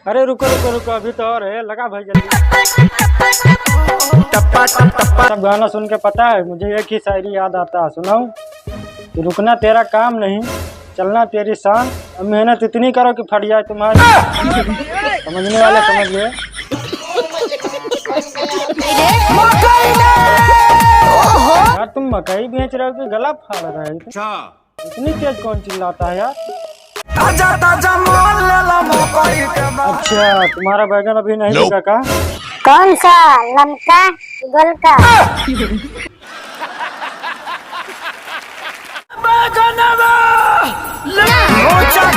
अरे रुको रुको रुको, अभी तो और है, लगा भाई जल्दी। सब गाना सुन के पता है मुझे एक ही शायरी याद आता है, सुनाऊं? कि रुकना तेरा काम नहीं, चलना तेरी शान, अब मेहनत इतनी करो कि फट जाए तुम्हारी। समझने वाले समझ गए। यार तुम मकई बेच रहे हो कि गला फाड़ रहे हो? इतनी तेज कौन चिल्लाता है यार? अच्छा, तुम्हारा बैगन अभी नहीं बिका का? कौन सा, लमका गोलका?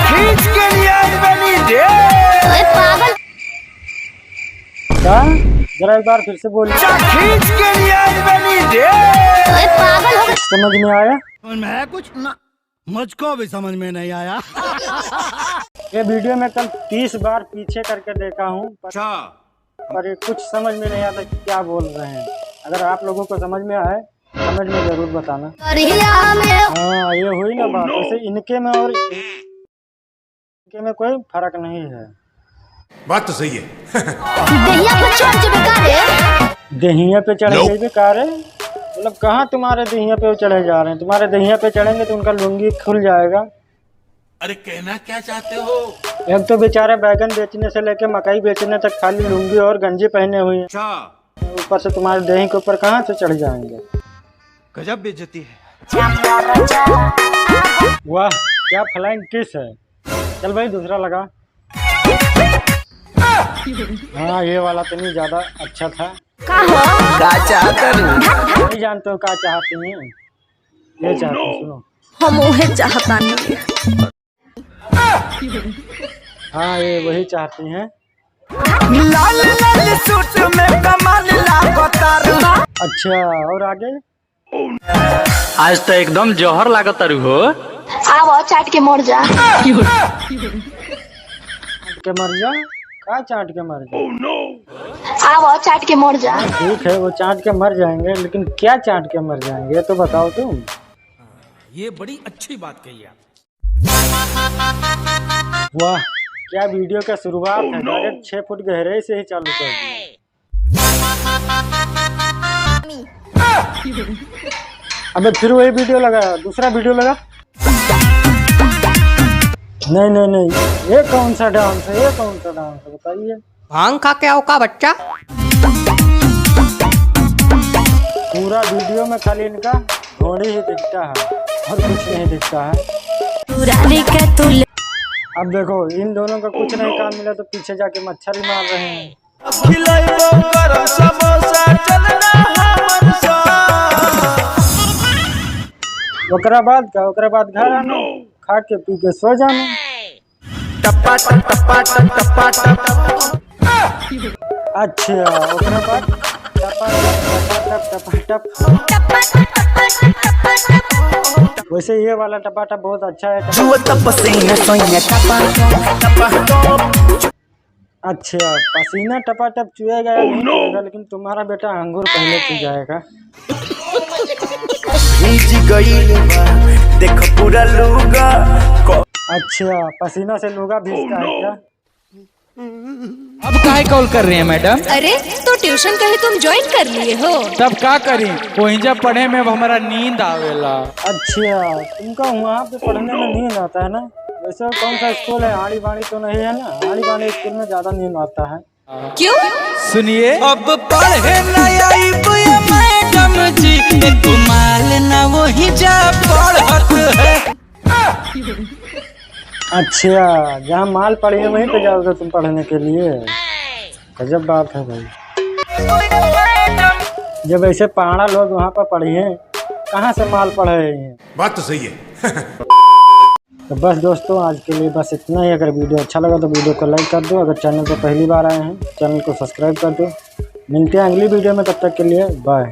खींच के लिए पागल। क्या? जरा एक बार फिर से बोल। खींच के लिए पागल हो। समझ में आया? समझ में आया कुछ ना, मुझको भी समझ में नहीं आया। ये वीडियो में कल 30 बार पीछे करके देखा हूँ, पर ये कुछ समझ में नहीं आता कि क्या बोल रहे हैं। अगर आप लोगों को समझ में आए कमेंट में जरूर बताना। हाँ, ये हुई ना बात। वैसे इनके में और इनके में कोई फर्क नहीं है। बात तो सही है। दहिया पे चढ़े गए बेकार है, मतलब कहाँ तुम्हारे दहिया पे चढ़े जा रहे हैं? तुम्हारे दहिया पे चढ़ेंगे तो उनका लुंगी खुल जाएगा। अरे कहना क्या चाहते हो? एक तो बेचारे बैगन बेचने से लेके मकई बेचने तक खाली लुंगी और गंजी पहने हुए हैं, ऊपर से तुम्हारे दही के ऊपर कहाँ से चढ़ जाएंगे? गजब बेइज्जती है। वाह, क्या फ्लाइंग किस है। चल भाई दूसरा लगा। हाँ, ये वाला तो नहीं ज्यादा अच्छा था। नहीं जानते हो क्या चाहते हैं? ये चाहते हैं, सुनो। हम उहे चाहता नहीं। हाँ, ये वही चाहती हैं। लाल लाल सूट में कमाल लागतारू। अच्छा, और आगे? आज तो एकदम जौहर लागत तारू हो। आओ चाट के मर जा। चाट के मर जा? क्या चाट के मर जा? आओ चाट के मर जा। ठीक है, वो चाट के मर जाएंगे, लेकिन क्या चाट के मर जाएंगे ये तो बताओ तुम। ये बड़ी अच्छी बात कही आप। वाह, क्या वीडियो का शुरुआत है। डायरेक्ट 6 फुट गहरे से ही चालू कर दिया। अबे फिर वही वीडियो लगा, दूसरा वीडियो लगा। नहीं नहीं नहीं, ये कौन सा डांस है? ये कौन सा डांस है बताइए? भांग खा के आओ का बच्चा? पूरा वीडियो में खाली इनका घोड़ी ही दिखता है और कुछ नहीं दिखता है। अब देखो, इन दोनों का कुछ नहीं काम मिला तो पीछे जाके मच्छर ही मार रहे हैं। ओकरा बाद का, ओकरा बाद घर आना, खा के पी के सो जाना। अच्छा, ओकरा बाद वैसे ये वाला टपाटप बहुत अच्छा है। अच्छा, पसीना टपाटप चुएगा या नहीं चुएगा, लेकिन तुम्हारा बेटा अंगूर पहले पी जाएगा। देख पूरा लूगा। अच्छा, पसीना से लूगा भीगता है क्या? अब काहे कॉल कर रही है मैडम? अरे तो ट्यूशन कहीं तुम ज्वाइन कर लिए हो? तब का करी, वहीं जब पढ़े में हमारा नींद आवेला। अच्छा, तुमका वहाँ पे पढ़ने में नींद आता है ना? वैसे कौन सा स्कूल है? आड़ी बाड़ी तो नहीं है ना? आड़ी बाड़ी स्कूल में ज्यादा नींद आता है। क्यों? सुनिए, अब पढ़े मैडम जी, माल ना वही जा पढ़त है। अच्छा, जहाँ माल पड़ी है वहीं पे जाओगे तुम पढ़ने के लिए? गजब बात है भाई। जब ऐसे पहाड़ा लोग वहाँ पर पढ़ी हैं, कहाँ से माल पढ़ रहे हैं? बात तो सही है। तो बस दोस्तों, आज के लिए बस इतना ही। अगर वीडियो अच्छा लगा तो वीडियो को लाइक कर दो। अगर चैनल पर पहली बार आए हैं चैनल को सब्सक्राइब कर दो। मिलते हैं अगली वीडियो में, तब तक के लिए बाय।